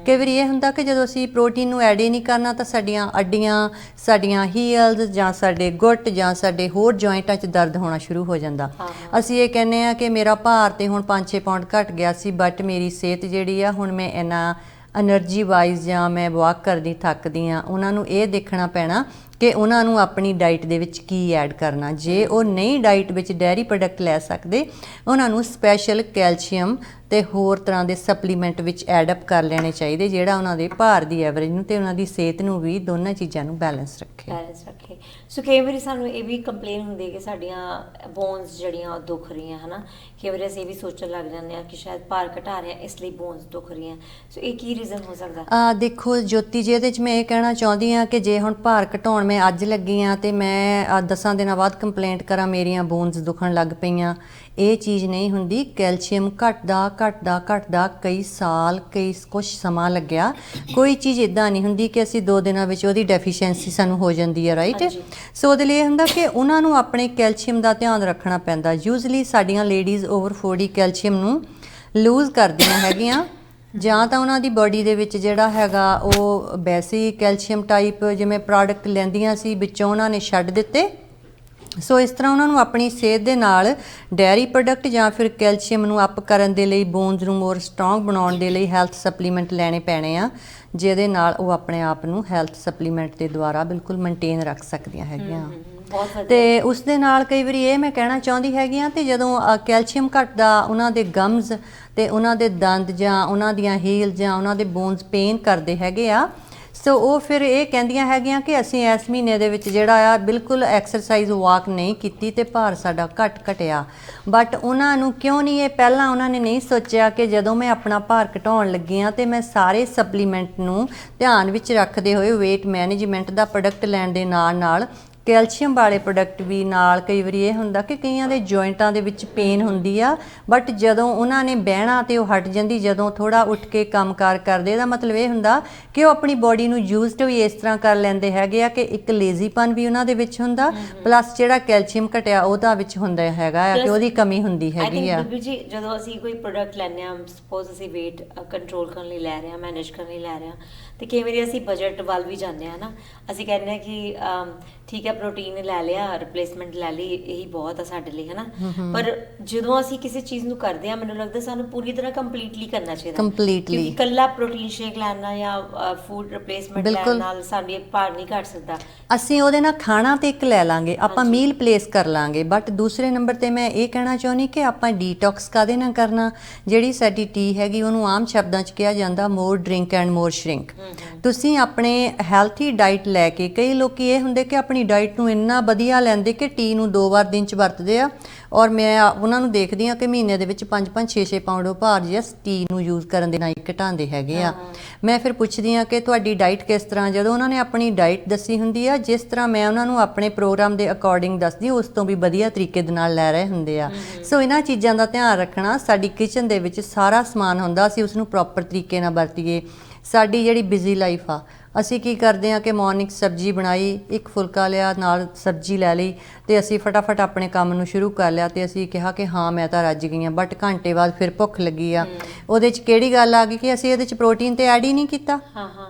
ਕਈ ਵਾਰੀ ਇਹ ਹੁੰਦਾ ਕਿ ਜਦੋਂ ਅਸੀਂ ਪ੍ਰੋਟੀਨ ਨੂੰ ਐਡ ਹੀ ਨਹੀਂ ਕਰਨਾ ਤਾਂ ਸਾਡੀਆਂ ਅੱਡੀਆਂ, ਸਾਡੀਆਂ ਹੀਲਸ ਜਾਂ ਸਾਡੇ ਗੁੱਟ ਜਾਂ ਸਾਡੇ ਹੋਰ ਜੁਆਇੰਟਾਂ 'ਚ ਦਰਦ ਹੋਣਾ ਸ਼ੁਰੂ ਹੋ ਜਾਂਦਾ। ਅਸੀਂ ਇਹ ਕਹਿੰਦੇ ਆ ਕਿ ਮੇਰਾ ਭਾਰ ਤੇ ਹੁਣ 5-6 ਪਾਉਂਡ ਘਟ ਗਿਆ ਸੀ, ਬਟ ਮੇਰੀ ਸਿਹਤ ਜਿਹੜੀ ਆ ਹੁਣ ਮੈਂ ਇੰਨਾ ਐਨਰਜੀ ਵਾਈਜ਼ ਜਾਂ ਮੈਂ ਵਾਕ ਕਰਦੀ ਥੱਕਦੀ ਹਾਂ। ਉਹਨਾਂ ਨੂੰ ਇਹ ਦੇਖਣਾ ਪੈਣਾ ਕਿ ਉਹਨਾਂ ਨੂੰ ਆਪਣੀ ਡਾਈਟ ਦੇ ਵਿੱਚ ਕੀ ਐਡ ਕਰਨਾ। ਜੇ ਉਹ ਨਹੀਂ ਡਾਈਟ ਵਿੱਚ ਡੈਰੀ ਪ੍ਰੋਡਕਟ ਲੈ ਸਕਦੇ, ਉਹਨਾਂ ਨੂੰ ਸਪੈਸ਼ਲ ਕੈਲਸ਼ੀਅਮ ਤੇ ਹੋਰ ਤਰ੍ਹਾਂ ਦੇ ਸਪਲੀਮੈਂਟ ਵਿੱਚ ਐਡ ਅਪ ਕਰ ਲੈਣੇ ਚਾਹੀਦੇ, ਜਿਹੜਾ ਉਹਨਾਂ ਦੇ ਭਾਰ ਦੀ ਐਵਰੇਜ ਨੂੰ ਤੇ ਉਹਨਾਂ ਦੀ ਸਿਹਤ ਨੂੰ ਵੀ, ਦੋਨਾਂ ਚੀਜ਼ਾਂ ਨੂੰ ਬੈਲੈਂਸ ਰੱਖੇ। ਸੋ ਕਈ ਵਾਰੀ ਸਾਨੂੰ ਇਹ ਵੀ ਕੰਪਲੇਨ ਹੁੰਦੀ ਹੈ ਕਿ ਸਾਡੀਆਂ ਬੋਨਸ ਜਿਹੜੀਆਂ ਦੁਖ ਰਹੀਆਂ, ਹੈ ਨਾ। ਕਈ ਵਾਰੀ ਅਸੀਂ ਇਹ ਵੀ ਸੋਚਣ ਲੱਗ ਜਾਂਦੇ ਹਾਂ ਕਿ ਸ਼ਾਇਦ ਭਾਰ ਘਟਾ ਰਹੇ ਹਾਂ ਇਸ ਲਈ ਬੋਨਸ ਦੁਖ ਰਹੀਆਂ। ਸੋ ਇਹ ਕੀ ਰੀਜ਼ਨ ਹੋ ਸਕਦਾ? ਦੇਖੋ ਜੋਤੀ ਜੀ, ਇਹਦੇ 'ਚ ਮੈਂ ਇਹ ਕਹਿਣਾ ਚਾਹੁੰਦੀ ਹਾਂ ਕਿ ਜੇ ਹੁਣ ਭਾਰ ਘਟਾਉਣ ਮੈਂ ਅੱਜ ਲੱਗੀ ਹਾਂ ਤੇ ਮੈਂ 10 ਦਿਨਾਂ ਬਾਅਦ ਕੰਪਲੇਂਟ ਕਰਾਂ ਮੇਰੀਆਂ ਬੋਨਸ ਦੁਖਣ ਲੱਗ ਪਈਆਂ, ਇਹ ਚੀਜ਼ ਨਹੀਂ ਹੁੰਦੀ। ਕੈਲਸ਼ੀਅਮ ਘਟਦਾ ਕਈ ਸਾਲ, ਕੁਛ ਸਮਾਂ ਲੱਗਿਆ। ਕੋਈ ਚੀਜ਼ ਇੱਦਾਂ ਨਹੀਂ ਹੁੰਦੀ ਕਿ ਅਸੀਂ 2 ਦਿਨਾਂ ਵਿੱਚ ਉਹਦੀ ਡੈਫੀਸ਼ੀਐਂਸੀ ਸਾਨੂੰ ਹੋ ਜਾਂਦੀ ਹੈ, ਰਾਈਟ। ਸੋ ਉਹਦੇ ਲਈ ਇਹ ਹੁੰਦਾ ਕਿ ਉਹਨਾਂ ਨੂੰ ਆਪਣੇ ਕੈਲਸ਼ੀਅਮ ਦਾ ਧਿਆਨ ਰੱਖਣਾ ਪੈਂਦਾ। ਯੂਜ਼ਲੀ ਸਾਡੀਆਂ ਲੇਡੀਜ਼ ਓਵਰ 40 ਕੈਲਸ਼ੀਅਮ ਨੂੰ ਲੂਜ਼ ਕਰਦੀਆਂ ਹੈਗੀਆਂ, ਜਾਂ ਤਾਂ ਉਹਨਾਂ ਦੀ ਬਾਡੀ ਦੇ ਵਿੱਚ ਜਿਹੜਾ ਹੈਗਾ ਉਹ ਵੈਸੇ ਹੀ ਕੈਲਸ਼ੀਅਮ ਟਾਈਪ ਜਿਵੇਂ ਪ੍ਰੋਡਕਟ ਲੈਂਦੀਆਂ ਸੀ ਵਿੱਚੋਂ ਉਹਨਾਂ ਨੇ ਛੱਡ ਦਿੱਤੇ, ਸੋ ਇਸ ਤਰ੍ਹਾਂ ਉਹਨਾਂ ਨੂੰ ਆਪਣੀ ਸਿਹਤ ਦੇ ਨਾਲ ਡੈਰੀ ਪ੍ਰੋਡਕਟ ਜਾਂ ਫਿਰ ਕੈਲਸ਼ੀਅਮ ਨੂੰ ਅਪ ਕਰਨ ਦੇ ਲਈ, ਬੋਨਸ ਨੂੰ ਮੋਰ ਸਟਰੋਂਗ ਬਣਾਉਣ ਦੇ ਲਈ ਹੈਲਥ ਸਪਲੀਮੈਂਟ ਲੈਣੇ ਪੈਣੇ ਆ, ਜਿਹਦੇ ਨਾਲ ਉਹ ਆਪਣੇ ਆਪ ਨੂੰ ਹੈਲਥ ਸਪਲੀਮੈਂਟ ਦੇ ਦੁਆਰਾ ਬਿਲਕੁਲ ਮੇਨਟੇਨ ਰੱਖ ਸਕਦੀਆਂ ਹੈਗੀਆਂ। ਬਹੁਤ ਵਧੀਆ। ਤੇ ਉਸ ਦੇ ਨਾਲ ਕਈ ਵਾਰੀ ਇਹ ਮੈਂ ਕਹਿਣਾ ਚਾਹੁੰਦੀ ਹੈਗੀ ਆ, ਤੇ ਜਦੋਂ ਕੈਲਸ਼ੀਅਮ ਘਟਦਾ, ਉਹਨਾਂ ਦੇ ਗਮਸ ਤੇ ਉਹਨਾਂ ਦੇ ਦੰਦ ਜਾਂ ਉਹਨਾਂ ਦੀਆਂ ਹੀਲ ਜਾਂ ਉਹਨਾਂ ਦੇ ਬੋਨਸ ਪੇਨ ਕਰਦੇ ਹੈਗੇ ਆ, ਸੋ ਉਹ ਫਿਰ ਇਹ ਕਹਿੰਦੀਆਂ ਹੈਗੀਆਂ ਕਿ ਅਸੀਂ ਇਸ ਮਹੀਨੇ ਦੇ ਵਿੱਚ ਜਿਹੜਾ ਆ ਬਿਲਕੁਲ ਐਕਸਰਸਾਈਜ਼ ਵਾਕ ਨਹੀਂ ਕੀਤੀ ਤੇ ਭਾਰ ਸਾਡਾ ਘਟਿਆ। ਬਟ ਉਹਨਾਂ ਨੂੰ ਕਿਉਂ ਨਹੀਂ, ਇਹ ਪਹਿਲਾਂ ਉਹਨਾਂ ਨੇ ਨਹੀਂ ਸੋਚਿਆ ਕਿ ਜਦੋਂ ਮੈਂ ਆਪਣਾ ਭਾਰ ਘਟਾਉਣ ਲੱਗੀ ਹਾਂ ਤੇ ਮੈਂ ਸਾਰੇ ਸਪਲੀਮੈਂਟ ਨੂੰ ਧਿਆਨ ਵਿੱਚ ਰੱਖਦੇ ਹੋਏ weight ਮੈਨੇਜਮੈਂਟ ਦਾ ਪ੍ਰੋਡਕਟ ਲੈਣ ਦੇ ਨਾਲ ਕੈਲਸ਼ੀਅਮ ਵਾਲੇ ਪ੍ਰੋਡਕਟ ਵੀ ਨਾਲ। ਕਈ ਵਾਰੀ ਇਹ ਹੁੰਦਾ ਕਿ ਕਈਆਂ ਦੇ ਜੁਆਇੰਟਾਂ ਦੇ ਵਿੱਚ ਪੇਨ ਹੁੰਦੀ ਆ, ਬਟ ਜਦੋਂ ਉਹਨਾਂ ਨੇ ਬਹਿਣਾ ਤੇ ਉਹ ਹਟ ਜਾਂਦੀ, ਜਦੋਂ ਥੋੜਾ ਉੱਠ ਕੇ ਕੰਮਕਾਰ ਕਰਦੇ, ਇਹਦਾ ਮਤਲਬ ਇਹ ਹੁੰਦਾ ਕਿ ਉਹ ਆਪਣੀ ਬੋਡੀ ਨੂੰ ਯੂਜ਼ਡ ਵੀ ਇਸ ਤਰ੍ਹਾਂ ਕਰ ਲੈਂਦੇ ਹੈਗੇ ਆ ਕਿ ਇੱਕ ਲੇਜ਼ੀਪਨ ਵੀ ਉਹਨਾਂ ਦੇ ਵਿੱਚ ਹੁੰਦਾ, ਪਲੱਸ ਜਿਹੜਾ ਕੈਲਸ਼ੀਅਮ ਘਟਿਆ ਉਹਦਾ ਵਿੱਚ ਹੁੰਦਾ ਹੈਗਾ ਆ ਕਿ ਉਹਦੀ ਕਮੀ ਹੁੰਦੀ ਹੈਗੀ ਆ। ਬੀਬੀ ਜੀ, ਜਦੋਂ ਅਸੀਂ ਕੋਈ ਪ੍ਰੋਡਕਟ ਲੈਂਦੇ ਹਾਂ, ਸਪੋਜ਼ ਅਸੀਂ weight ਕੰਟਰੋਲ ਕਰਨ ਲਈ ਲੈ ਰਹੇ ਹਾਂ, ਮੈਨੇਜ ਕਰਨ ਲਈ ਲੈ ਰਹੇ ਹਾਂ, ਤੇ ਕਈ ਵਾਰੀ ਅਸੀਂ ਬਜਟ ਵੱਲ ਵੀ ਜਾਂਦੇ ਹਾਂ ਨਾ, ਅਸੀਂ ਕਹਿੰਦੇ ਹਾਂ ਕਿ ਠੀਕ ਹੈ ਪ੍ਰੋਟੀਨ ਲੈ ਲਿਆ, ਰਿਪਲੇਸਮੈਂਟ ਲੈ ਲਈ, ਇਹੀ ਬਹੁਤ ਆ ਸਾਡੇ ਲਈ, ਹਨਾ। ਪਰ ਜਦੋਂ ਅਸੀਂ ਕਿਸੇ ਚੀਜ਼ ਨੂੰ ਕਰਦੇ ਹਾਂ, ਮੈਨੂੰ ਲੱਗਦਾ ਸਾਨੂੰ ਪੂਰੀ ਤਰ੍ਹਾਂ ਕੰਪਲੀਟਲੀ ਕਰਨਾ ਚਾਹੀਦਾ, ਕੰਪਲੀਟਲੀ। ਇਕੱਲਾ ਪ੍ਰੋਟੀਨ ਸ਼ੇਕ ਲੈਣਾ ਜਾਂ ਫੂਡ ਰਿਪਲੇਸਮੈਂਟ ਲੈਣ ਨਾਲ ਸਾਡੀ ਭਾਰ ਨਹੀਂ ਘਟ ਸਕਦਾ। ਅਸੀਂ ਉਹਦੇ ਨਾਲ ਖਾਣਾ ਤੇ ਇੱਕ ਲੈ ਲਾਂਗੇ, ਆਪਾਂ ਮੀਲ ਪਲੇਸ ਕਰ ਲਾਂਗੇ, ਬਟ ਦੂਸਰੇ ਨੰਬਰ ਤੇ ਮੈਂ ਇਹ ਕਹਿਣਾ ਚਾਹੁੰਦੀ ਕਿ ਆਪਾਂ ਡੀਟੌਕਸ ਕਾਹਦੇ ਨਾਲ ਕਰਨਾ। ਜਿਹੜੀ ਸਾਡੀ ਟੀ ਹੈਗੀ ਉਹਨੂੰ ਆਮ ਸ਼ਬਦਾਂ 'ਚ ਕਿਹਾ ਜਾਂਦਾ ਮੋਰ ਡਰਿੰਕ ਐਂਡ ਮੋਰ ਸ਼ਰਿੰਕ। ਤੁਸੀਂ ਆਪਣੇ ਹੈਲਥੀ ਡਾਈਟ ਲੈ ਕੇ, ਕਈ ਲੋਕੀ ਇਹ ਹੁੰਦੇ ਕਿ ਆਪਣੀ ਡਾਈਟ ਨੂੰ ਇੰਨਾ ਵਧੀਆ ਲੈਂਦੇ ਕਿ ਟੀ ਨੂੰ 2 ਵਾਰ ਦਿਨ 'ਚ ਵਰਤਦੇ ਆ, ਔਰ ਮੈਂ ਉਹਨਾਂ ਨੂੰ ਦੇਖਦੀ ਹਾਂ ਕਿ ਮਹੀਨੇ ਦੇ ਵਿੱਚ 5-5 6-6 ਪਾਉਂਡ ਉਹ ਭਾਰ ਜਿਸ ਟੀ ਨੂੰ ਯੂਜ਼ ਕਰਨ ਦੇ ਨਾਲ ਘਟਾਉਂਦੇ ਹੈਗੇ ਆ। ਮੈਂ ਫਿਰ ਪੁੱਛਦੀ ਹਾਂ ਕਿ ਤੁਹਾਡੀ ਡਾਈਟ ਕਿਸ ਤਰ੍ਹਾਂ, ਜਦੋਂ ਉਹਨਾਂ ਨੇ ਆਪਣੀ ਡਾਈਟ ਦੱਸੀ ਹੁੰਦੀ ਆ ਜਿਸ ਤਰ੍ਹਾਂ ਮੈਂ ਉਹਨਾਂ ਨੂੰ ਆਪਣੇ ਪ੍ਰੋਗਰਾਮ ਦੇ ਅਕੋਰਡਿੰਗ ਦੱਸਦੀ, ਉਸ ਤੋਂ ਵੀ ਵਧੀਆ ਤਰੀਕੇ ਦੇ ਨਾਲ ਲੈ ਰਹੇ ਹੁੰਦੇ ਆ। ਸੋ ਇਹਨਾਂ ਚੀਜ਼ਾਂ ਦਾ ਧਿਆਨ ਰੱਖਣਾ। ਸਾਡੀ ਕਿਚਨ ਦੇ ਵਿੱਚ ਸਾਰਾ ਸਮਾਨ ਹੁੰਦਾ, ਅਸੀਂ ਉਸ ਨੂੰ ਪ੍ਰੋਪਰ ਤਰੀਕੇ ਨਾਲ ਵਰਤੀਏ। ਸਾਡੀ ਜਿਹੜੀ ਬਿਜ਼ੀ ਲਾਈਫ ਆ, ਅਸੀਂ ਕੀ ਕਰਦੇ ਹਾਂ ਕਿ ਮਾਰਨਿੰਗ ਸਬਜ਼ੀ ਬਣਾਈ, ਇੱਕ ਫੁਲਕਾ ਲਿਆ, ਨਾਲ ਸਬਜ਼ੀ ਲੈ ਲਈ ਤੇ ਅਸੀਂ ਫਟਾਫਟ ਆਪਣੇ ਕੰਮ ਨੂੰ ਸ਼ੁਰੂ ਕਰ ਲਿਆ ਤੇ ਅਸੀਂ ਕਿਹਾ ਕਿ ਹਾਂ ਮੈਂ ਤਾਂ ਰੱਜ ਗਈ ਹਾਂ, ਬਟ ਘੰਟੇ ਬਾਅਦ ਫਿਰ ਭੁੱਖ ਲੱਗੀ ਆ। ਉਹਦੇ 'ਚ ਕਿਹੜੀ ਗੱਲ ਆ ਗਈ ਕਿ ਅਸੀਂ ਇਹਦੇ 'ਚ ਪ੍ਰੋਟੀਨ ਤੇ ਐਡ ਹੀ ਨਹੀਂ ਕੀਤਾ।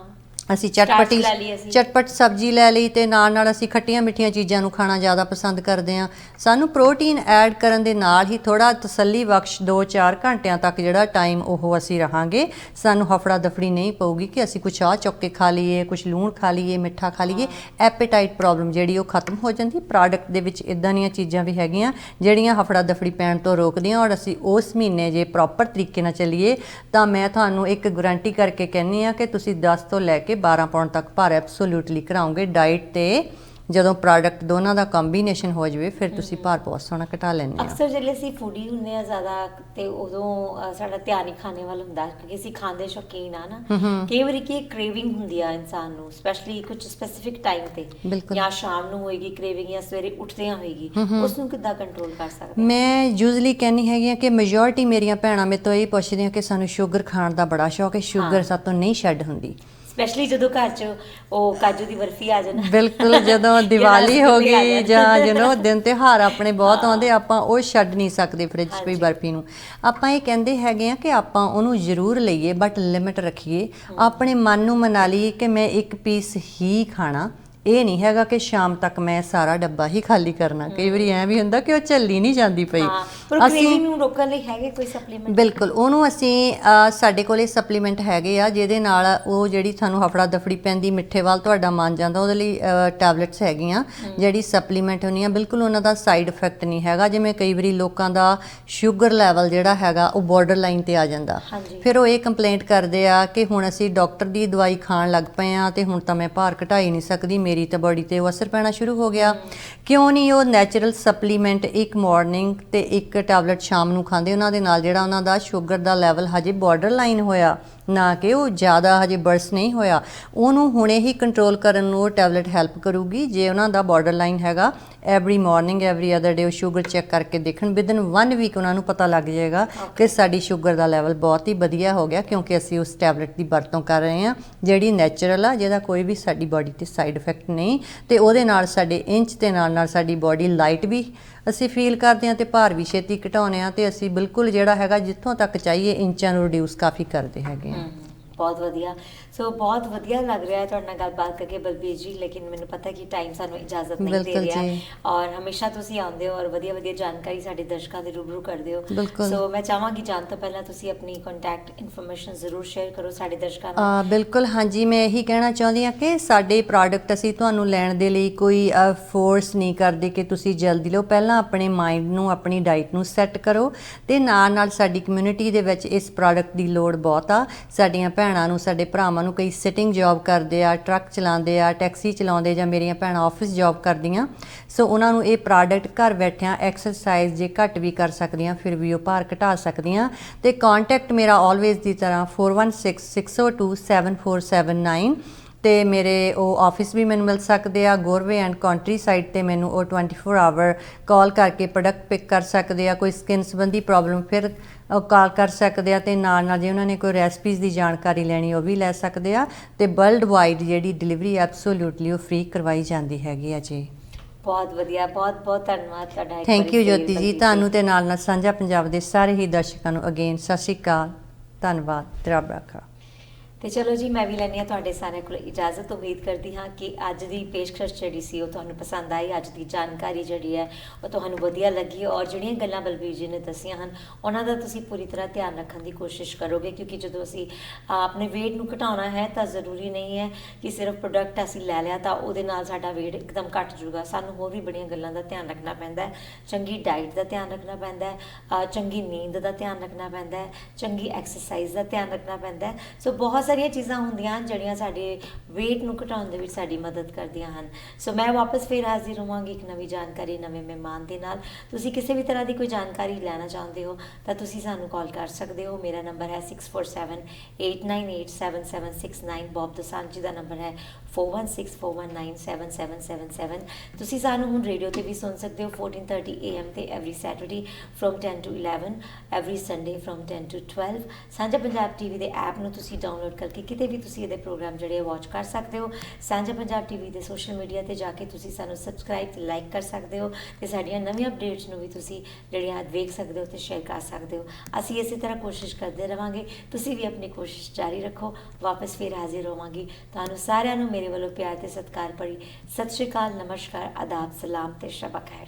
ਅਸੀਂ ਚਟਪਟ ਸਬਜ਼ੀ ਲੈ ਲਈ ਤੇ ਨਾਲ ਅਸੀਂ ਖੱਟੀਆਂ ਮਿੱਠੀਆਂ ਚੀਜ਼ਾਂ ਨੂੰ ਖਾਣਾ ਜ਼ਿਆਦਾ ਪਸੰਦ ਕਰਦੇ ਹਾਂ। ਸਾਨੂੰ ਪ੍ਰੋਟੀਨ ਐਡ ਕਰਨ ਦੇ ਨਾਲ ਹੀ ਥੋੜਾ ਤਸੱਲੀ ਬਖਸ਼ 2-4 ਘੰਟਿਆਂ ਤੱਕ ਜਿਹੜਾ ਟਾਈਮ ਉਹ ਅਸੀਂ ਰਹਾਂਗੇ। ਸਾਨੂੰ ਹਫੜਾ ਦਫੜੀ ਨਹੀਂ ਪਊਗੀ ਕਿ ਅਸੀਂ ਕੁਛ ਆ ਚੁੱਕ ਕੇ ਖਾ ਲਈਏ, ਕੁਛ ਲੂਣ ਖਾ ਲਈਏ, ਮਿੱਠਾ ਖਾ ਲਈਏ। ਐਪੇਟਾਈਟ ਪ੍ਰੋਬਲਮ ਜਿਹੜੀ ਉਹ ਖਤਮ ਹੋ ਜਾਂਦੀ। ਪ੍ਰੋਡਕਟ ਦੇ ਵਿੱਚ ਇਦਾਂ ਦੀਆਂ ਚੀਜ਼ਾਂ ਵੀ ਹੈਗੀਆਂ ਜਿਹੜੀਆਂ ਹਫੜਾ ਦਫੜੀ ਪੈਣ ਤੋਂ ਰੋਕਦੀਆਂ, ਔਰ ਅਸੀਂ ਉਸ ਮਹੀਨੇ ਜੇ ਪ੍ਰੋਪਰ ਤਰੀਕੇ ਨਾਲ ਚੱਲੀਏ ਤਾਂ ਮੈਂ ਤੁਹਾਨੂੰ ਇੱਕ ਗਾਰੰਟੀ ਕਰਕੇ ਕਹਿੰਦੀ ਹਾਂ ਕਿ ਤੁਸੀਂ 10 ਤੋਂ ਲੈ ਕੇ 12 ਪਾਉਂਡ ਤੱਕ ਭਾਰ ਐਬਸੋਲੂਟਲੀ ਘਟਾਓਗੇ। ਡਾਈਟ ਤੇ ਜਦੋਂ ਪ੍ਰੋਡਕਟ ਦੋਨਾਂ ਦਾ ਕੰਬੀਨੇਸ਼ਨ ਹੋ ਜਾਵੇ ਫਿਰ ਤੁਸੀਂ ਭਾਰ ਬਹੁਤ ਸੋਹਣਾ ਘਟਾ ਲੈਂਦੇ ਆ। ਅਕਸਰ ਜਿਹੜੇ ਅਸੀਂ ਫੂਡੀ ਹੁੰਦੇ ਆ ਜ਼ਿਆਦਾ ਤੇ ਉਦੋਂ ਸਾਡਾ ਧਿਆਨ ਹੀ ਖਾਣੇ ਵੱਲ ਹੁੰਦਾ ਕਿਉਂਕਿ ਅਸੀਂ ਖਾਂਦੇ ਸ਼ੌਕੀਨ ਆ ਨਾ। ਕਈ ਵਾਰੀ ਕੀ ਕ੍ਰੇਵਿੰਗ ਹੁੰਦੀ ਆ ਇਨਸਾਨ ਨੂੰ, ਸਪੈਸ਼ਲੀ ਕੁਝ ਸਪੈਸੀਫਿਕ ਟਾਈਮ ਤੇ, ਜਾਂ ਸ਼ਾਮ ਨੂੰ ਹੋਏਗੀ ਕ੍ਰੇਵਿੰਗ ਜਾਂ ਸਵੇਰੇ ਉੱਠਦਿਆਂ ਹੋਏਗੀ, ਉਸ ਨੂੰ ਕਿੱਦਾਂ ਕੰਟਰੋਲ ਕਰ ਸਕਦੇ? ਮੈਂ ਯੂਜ਼ਲੀ ਕਹਿੰਦੀ ਹੈਗੀ ਆ ਕਿ ਮੈਜੋਰਿਟੀ ਮੇਰੀਆਂ ਭੈਣਾਂ ਮੇਰੇ ਤੋਂ ਇਹ ਪੁੱਛਦੀਆਂ ਕਿ ਸਾਨੂੰ ਸ਼ੂਗਰ ਖਾਣ ਦਾ ਬੜਾ ਸ਼ੌਕ ਹੈ, ਸ਼ੂਗਰ ਸਾਤੋਂ ਨਹੀਂ ਛੱਡ ਹੁੰਦੀ, ਸਪੈਸ਼ਲੀ ਜਦੋਂ ਘਰ 'ਚ ਉਹ ਕਾਜੂ ਦੀ ਬਰਫੀ ਆ ਜਾਣਾ। ਬਿਲਕੁਲ, ਜਦੋਂ ਦੀਵਾਲੀ ਹੋ ਗਈ ਜਾਂ ਦਿਨ ਤਿਉਹਾਰ ਆਪਣੇ ਬਹੁਤ ਆਉਂਦੇ, ਆਪਾਂ ਉਹ ਛੱਡ ਨਹੀਂ ਸਕਦੇ ਫ੍ਰਿਜ 'ਚ ਪਈ ਬਰਫੀ ਨੂੰ। ਆਪਾਂ ਇਹ ਕਹਿੰਦੇ ਹੈਗੇ ਆ ਕਿ ਆਪਾਂ ਉਹਨੂੰ ਜ਼ਰੂਰ ਲਈਏ ਬਟ ਲਿਮਿਟ ਰੱਖੀਏ। ਆਪਣੇ ਮਨ ਨੂੰ ਮਨਾ ਲਈਏ ਕਿ ਮੈਂ ਇੱਕ ਪੀਸ ਹੀ ਖਾਣਾ, ਇਹ ਨਹੀਂ ਹੈਗਾ ਕਿ ਸ਼ਾਮ ਤੱਕ ਮੈਂ ਸਾਰਾ ਡੱਬਾ ਹੀ ਖਾਲੀ ਕਰਨਾ। ਕਈ ਵਾਰੀ ਐਂ ਵੀ ਹੁੰਦਾ ਕਿ ਉਹ ਝੱਲੀ ਨਹੀਂ ਜਾਂਦੀ ਪਈ। ਅਸੀਂ ਨੂੰ ਰੋਕਣ ਲਈ ਹੈਗੇ ਕੋਈ ਸਪਲੀਮੈਂਟ? ਬਿਲਕੁਲ, ਉਹਨੂੰ ਅਸੀਂ ਸਾਡੇ ਕੋਲੇ ਸਪਲੀਮੈਂਟ ਹੈਗੇ ਆ ਜਿਹਦੇ ਨਾਲ ਉਹ ਜਿਹੜੀ ਸਾਨੂੰ ਹਫੜਾ ਦਫੜੀ ਪੈਂਦੀ, ਮਿੱਠੇ ਵੱਲ ਤੁਹਾਡਾ ਮਨ ਜਾਂਦਾ, ਉਹਦੇ ਲਈ ਟੈਬਲੇਟਸ ਹੈਗੀਆਂ ਜਿਹੜੀ ਸਪਲੀਮੈਂਟ ਹੁੰਦੀਆਂ। ਬਿਲਕੁਲ ਉਹਨਾਂ ਦਾ ਸਾਈਡ ਇਫੈਕਟ ਨਹੀਂ ਹੈਗਾ। ਜਿਵੇਂ ਕਈ ਵਾਰੀ ਲੋਕਾਂ ਦਾ ਸ਼ੂਗਰ ਲੈਵਲ ਜਿਹੜਾ ਹੈਗਾ ਉਹ ਬਾਰਡਰ ਲਾਈਨ ਤੇ ਆ ਜਾਂਦਾ, ਫਿਰ ਉਹ ਇਹ ਕੰਪਲੇਂਟ ਕਰਦੇ ਆ ਕਿ ਹੁਣ ਅਸੀਂ ਡਾਕਟਰ ਦੀ ਦਵਾਈ ਖਾਣ ਲੱਗ ਪਏ ਆ ਤੇ ਹੁਣ ਤਾਂ ਮੈਂ ਭਾਰ ਘਟਾ ਹੀ ਨਹੀਂ ਸਕਦੀ, ਮੇਰੀ ਤਾਂ ਬੋਡੀ ਤੇ ਉਹ ਅਸਰ ਪੈਣਾ ਸ਼ੁਰੂ ਹੋ ਗਿਆ। ਕਿਉਂ ਨਹੀਂ ਉਹ ਨੈਚੁਰਲ ਸਪਲੀਮੈਂਟ ਇੱਕ ਮਾਰਨਿੰਗ ਤੇ ਇੱਕ ਟੈਬਲੇਟ ਸ਼ਾਮ ਨੂੰ ਖਾਂਦੇ, ਉਹਨਾਂ ਦੇ ਨਾਲ ਜਿਹੜਾ ਉਹਨਾਂ ਦਾ ਸ਼ੂਗਰ ਦਾ ਲੈਵਲ ਹਜੇ ਬਾਰਡਰ ਲਾਈਨ ਹੋਇਆ, ਨਾ ਕਿ ਉਹ ਜ਼ਿਆਦਾ ਹਜੇ ਬਰਸ ਨਹੀਂ ਹੋਇਆ, ਉਹਨੂੰ ਹੁਣੇ ਹੀ ਕੰਟਰੋਲ ਕਰਨ ਨੂੰ ਉਹ ਟੈਬਲੇਟ ਹੈਲਪ ਕਰੂਗੀ। ਜੇ ਉਹਨਾਂ ਦਾ ਬਾਰਡਰ ਲਾਈਨ ਹੈਗਾ, ਐਵਰੀ ਮਾਰਨਿੰਗ ਐਵਰੀ ਅਦਰ ਡੇ ਉਹ ਸ਼ੂਗਰ ਚੈੱਕ ਕਰਕੇ ਦੇਖਣ, ਵਿਦਨ 1 ਵੀਕ ਉਹਨਾਂ ਨੂੰ ਪਤਾ ਲੱਗ ਜਾਏਗਾ ਕਿ ਸਾਡੀ ਸ਼ੂਗਰ ਦਾ ਲੈਵਲ ਬਹੁਤ ਹੀ ਵਧੀਆ ਹੋ ਗਿਆ, ਕਿਉਂਕਿ ਅਸੀਂ ਉਸ ਟੈਬਲੇਟ ਦੀ ਵਰਤੋਂ ਕਰ ਰਹੇ ਹਾਂ ਜਿਹੜੀ ਨੈਚੁਰਲ ਆ, ਜਿਹਦਾ ਕੋਈ ਵੀ ਸਾਡੀ ਬਾਡੀ ਤੇ ਸਾਈਡ ਇਫੈਕਟ ਨਹੀਂ, ਤੇ ਉਹਦੇ ਨਾਲ ਸਾਡੇ ਇੰਚ ਦੇ ਨਾਲ ਸਾਡੀ ਬਾਡੀ ਲਾਈਟ ਵੀ ਅਸੀਂ ਫੀਲ ਕਰਦੇ ਹਾਂ ਤੇ ਭਾਰ ਵੀ ਛੇਤੀ ਘਟਾਉਂਦੇ ਹਾਂ, ਤੇ ਅਸੀਂ ਬਿਲਕੁਲ ਜਿਹੜਾ ਹੈਗਾ ਜਿੱਥੋਂ ਤੱਕ ਚਾਹੀਏ ਇੰਚਾਂ ਨੂੰ ਰਿਡਿਊਸ ਕਾਫੀ ਕਰਦੇ ਹੈਗੇ ਹਾਂ। ਬਹੁਤ ਵਧੀਆ। ਸੋ ਬਹੁਤ ਵਧੀਆ ਲੱਗ ਰਿਹਾ ਹੈ ਤੁਹਾਡੇ ਨਾਲ ਗੱਲਬਾਤ ਕਰਕੇ ਬਲਬੀਰ ਜੀ, ਲੇਕਿਨ ਮੈਨੂੰ ਪਤਾ ਕਿ ਟਾਈਮ ਸਾਨੂੰ ਇਜਾਜ਼ਤ ਨਹੀਂ ਦੇ ਬਿਲਕੁਲ ਰਿਹਾ ਜੀ। ਔਰ ਹਮੇਸ਼ਾ ਤੁਸੀਂ ਆਉਂਦੇ ਹੋ ਔਰ ਵਧੀਆ ਵਧੀਆ ਜਾਣਕਾਰੀ ਸਾਡੇ ਦਰਸ਼ਕਾਂ ਦੇ ਰੂਬਰੂ ਕਰਦੇ ਹੋ। ਬਿਲਕੁਲ। ਸੋ ਮੈਂ ਚਾਹਾਂਗੀ ਜਾਣ ਤੋਂ ਪਹਿਲਾਂ ਤੁਸੀਂ ਆਪਣੀ ਕੰਟੈਕਟ ਇਨਫੋਰਮੇਸ਼ਨ ਜ਼ਰੂਰ ਸ਼ੇਅਰ ਕਰੋ ਸਾਡੇ ਦਰਸ਼ਕਾਂ ਨਾਲ। ਬਿਲਕੁਲ ਹਾਂਜੀ, ਮੈਂ ਇਹੀ ਕਹਿਣਾ ਚਾਹੁੰਦੀ ਹਾਂ ਕਿ ਸਾਡੇ ਪ੍ਰੋਡਕਟ ਅਸੀਂ ਤੁਹਾਨੂੰ ਲੈਣ ਦੇ ਲਈ ਕੋਈ ਫੋਰਸ ਨਹੀਂ ਕਰਦੇ ਕਿ ਤੁਸੀਂ ਜਲਦੀ ਲਓ। ਪਹਿਲਾਂ ਆਪਣੇ ਮਾਈਂਡ ਨੂੰ, ਆਪਣੀ ਡਾਈਟ ਨੂੰ ਸੈੱਟ ਕਰੋ ਤੇ ਨਾਲ ਨਾਲ ਸਾਡੀ ਕਮਿਊਨਿਟੀ ਦੇ ਵਿੱਚ ਇਸ ਪ੍ਰੋਡਕਟ ਦੀ ਲੋੜ ਬਹੁਤ ਆ। ਸਾਡੀਆਂ ਭੈਣਾਂ ਨੂੰ, ਸਾਡੇ ਭਰਾਵਾਂ ਨੂੰ, ਕਈ ਸਿਟਿੰਗ ਜੌਬ ਕਰਦੇ ਆ, ਟਰੱਕ ਚਲਾਉਂਦੇ ਆ, ਟੈਕਸੀ ਚਲਾਉਂਦੇ, ਜਾਂ ਮੇਰੀਆਂ ਭੈਣਾਂ ਆਫਿਸ ਜੌਬ ਕਰਦੀਆਂ। ਸੋ ਉਹਨਾਂ ਨੂੰ ਇਹ ਪ੍ਰੋਡਕਟ ਘਰ ਬੈਠਿਆਂ ਐਕਸਰਸਾਈਜ਼ ਜੇ ਘੱਟ ਵੀ ਕਰ ਸਕਦੀਆਂ ਫਿਰ ਵੀ ਉਹ ਭਾਰ ਘਟਾ ਸਕਦੀਆਂ। ਤੇ ਕੰਟੈਕਟ ਮੇਰਾ ਆਲਵੇਜ਼ ਦੀ ਤਰ੍ਹਾਂ 4166027479 ਤੇ ਮੇਰੇ ਉਹ ਆਫਿਸ ਵੀ ਮੈਨੂੰ ਮਿਲ ਸਕਦੇ ਆ। ਗੋਰਵੇ ਐਂਡ ਕੰਟਰੀ ਸਾਈਡ ਤੇ ਮੈਨੂੰ ਉਹ 24 ਆਵਰ ਕਾਲ ਕਰਕੇ ਪ੍ਰੋਡਕਟ ਪਿਕ ਕਰ ਸਕਦੇ ਆ। ਕੋਈ ਸਕਿਨ ਸੰਬੰਧੀ ਪ੍ਰੋਬਲਮ ਫਿਰ ਉਹ ਕਾਲ ਕਰ ਸਕਦੇ ਆ, ਤੇ ਨਾਲ ਨਾਲ ਜੇ ਉਹਨਾਂ ਨੇ ਕੋਈ ਰੈਸਪੀਜ਼ ਦੀ ਜਾਣਕਾਰੀ ਲੈਣੀ ਉਹ ਵੀ ਲੈ ਸਕਦੇ ਆ। ਤੇ ਵਰਲਡ ਵਾਈਡ ਜਿਹੜੀ ਡਿਲੀਵਰੀ ਐਬਸੋਲੂਟਲੀ ਉਹ ਫ੍ਰੀ ਕਰਵਾਈ ਜਾਂਦੀ ਹੈਗੀ ਆ ਜੀ। ਬਹੁਤ ਵਧੀਆ, ਬਹੁਤ ਬਹੁਤ ਧੰਨਵਾਦ ਤੁਹਾਡਾ। ਥੈਂਕ ਯੂ ਜੋਤੀ ਜੀ, ਤੁਹਾਨੂੰ ਤੇ ਨਾਲ ਨਾਲ ਸਾਂਝਾ ਪੰਜਾਬ ਦੇ ਸਾਰੇ ਹੀ ਦਰਸ਼ਕਾਂ ਨੂੰ ਅਗੇਨ ਸਤਿ ਸ਼੍ਰੀ ਅਕਾਲ, ਧੰਨਵਾਦ, ਰੱਬ ਰਾਖਾ। ਤੇ ਚਲੋ ਜੀ, ਮੈਂ ਵੀ ਲੈਂਦੀ ਹਾਂ ਤੁਹਾਡੇ ਸਾਰਿਆਂ ਕੋਲ ਇਜਾਜ਼ਤ। ਉਮੀਦ ਕਰਦੀ ਹਾਂ ਕਿ ਅੱਜ ਦੀ ਪੇਸ਼ਕਸ਼ ਜਿਹੜੀ ਸੀ ਉਹ ਤੁਹਾਨੂੰ ਪਸੰਦ ਆਈ, ਅੱਜ ਦੀ ਜਾਣਕਾਰੀ ਜਿਹੜੀ ਹੈ ਉਹ ਤੁਹਾਨੂੰ ਵਧੀਆ ਲੱਗੀ, ਔਰ ਜਿਹੜੀਆਂ ਗੱਲਾਂ ਬਲਬੀਰ ਜੀ ਨੇ ਦੱਸੀਆਂ ਹਨ ਉਹਨਾਂ ਦਾ ਤੁਸੀਂ ਪੂਰੀ ਤਰ੍ਹਾਂ ਧਿਆਨ ਰੱਖਣ ਦੀ ਕੋਸ਼ਿਸ਼ ਕਰੋਗੇ, ਕਿਉਂਕਿ ਜਦੋਂ ਅਸੀਂ ਆਪਣੇ ਵੇਟ ਨੂੰ ਘਟਾਉਣਾ ਹੈ ਤਾਂ ਜ਼ਰੂਰੀ ਨਹੀਂ ਹੈ ਕਿ ਸਿਰਫ ਪ੍ਰੋਡਕਟ ਅਸੀਂ ਲੈ ਲਿਆ ਤਾਂ ਉਹਦੇ ਨਾਲ ਸਾਡਾ ਵੇਟ ਇੱਕਦਮ ਘੱਟ ਜੂਗਾ। ਸਾਨੂੰ ਹੋਰ ਵੀ ਬੜੀਆਂ ਗੱਲਾਂ ਦਾ ਧਿਆਨ ਰੱਖਣਾ ਪੈਂਦਾ ਹੈ। ਚੰਗੀ ਡਾਈਟ ਦਾ ਧਿਆਨ ਰੱਖਣਾ ਪੈਂਦਾ ਹੈ, ਚੰਗੀ ਨੀਂਦ ਦਾ ਧਿਆਨ ਰੱਖਣਾ ਪੈਂਦਾ ਹੈ, ਚੰਗੀ ਐਕਸਰਸਾਈਜ਼ ਦਾ ਧਿਆਨ ਰੱਖਣਾ ਪੈਂਦਾ ਹੈ। ਸੋ ਬਹੁਤ ਸਾਰੀਆਂ ਚੀਜ਼ਾਂ ਹੁੰਦੀਆਂ ਹਨ ਜਿਹੜੀਆਂ ਸਾਡੇ ਵੇਟ ਨੂੰ ਘਟਾਉਣ ਦੇ ਵਿੱਚ ਸਾਡੀ ਮਦਦ ਕਰਦੀਆਂ ਹਨ। ਸੋ ਮੈਂ ਵਾਪਸ ਫਿਰ ਹਾਜ਼ਰ ਹੋਵਾਂਗੀ ਇੱਕ ਨਵੀਂ ਜਾਣਕਾਰੀ, ਨਵੇਂ ਮਹਿਮਾਨ ਦੇ ਨਾਲ। ਤੁਸੀਂ ਕਿਸੇ ਵੀ ਤਰ੍ਹਾਂ ਦੀ ਕੋਈ ਜਾਣਕਾਰੀ ਲੈਣਾ ਚਾਹੁੰਦੇ ਹੋ ਤਾਂ ਤੁਸੀਂ ਸਾਨੂੰ ਕਾਲ ਕਰ ਸਕਦੇ ਹੋ। ਮੇਰਾ ਨੰਬਰ ਹੈ 6478987769। ਬੌਬ ਦੋਸਾਂਝ ਜੀ ਦਾ ਨੰਬਰ ਹੈ 4164197777। ਤੁਸੀਂ ਸਾਨੂੰ ਹੁਣ ਰੇਡੀਓ ਤੇ ਵੀ ਸੁਣ ਸਕਦੇ ਹੋ 14:30 AM ਤੇ every Saturday from 10 to 11, every Sunday from 10 to 12। ਸਾਂਝਾ ਪੰਜਾਬ ਟੀਵੀ ਦੇ ਐਪ ਨੂੰ ਤੁਸੀਂ ਡਾਊਨਲੋਡ ਕਰਕੇ ਕਿਤੇ ਵੀ ਤੁਸੀਂ ਇਹਦੇ ਪ੍ਰੋਗਰਾਮ ਜਿਹੜੇ ਵਾਚ ਕਰ ਸਕਦੇ ਹੋ। ਸਾਂਝਾ ਪੰਜਾਬ ਟੀਵੀ ਦੇ ਸੋਸ਼ਲ ਮੀਡੀਆ ਤੇ ਜਾ ਕੇ ਤੁਸੀਂ ਸਾਨੂੰ ਸਬਸਕ੍ਰਾਈਬ ਤੇ ਲਾਈਕ ਕਰ ਸਕਦੇ ਹੋ, ਤੇ ਸਾਡੀਆਂ ਨਵੀਆਂ ਅਪਡੇਟਸ ਨੂੰ ਵੀ ਤੁਸੀਂ ਜਿਹੜੀਆਂ ਵੇਖ ਸਕਦੇ ਹੋ ਤੇ ਸ਼ੇਅਰ ਕਰ ਸਕਦੇ ਹੋ। ਅਸੀਂ ਇਸੇ ਤਰ੍ਹਾਂ ਕੋਸ਼ਿਸ਼ ਕਰਦੇ ਰਵਾਂਗੇ, ਤੁਸੀਂ ਵੀ ਆਪਣੀ ਕੋਸ਼ਿਸ਼ ਜਾਰੀ ਰੱਖੋ। ਵਾਪਸ ਫਿਰ ਹਾਜ਼ਰ ਹੋਵਾਂਗੀ। ਤੁਹਾਨੂੰ ਸਾਰਿਆਂ ਨੂੰ ਮੇਰੇ ਵੱਲੋਂ ਪਿਆਰ ਤੇ ਸਤਿਕਾਰ ਭਰੀ ਸਤਿ ਸ਼੍ਰੀ ਅਕਾਲ, ਨਮਸਕਾਰ, ਆਦਾਬ, ਸਲਾਮ ਤੇ ਸ਼ਬ ਖੈਰ।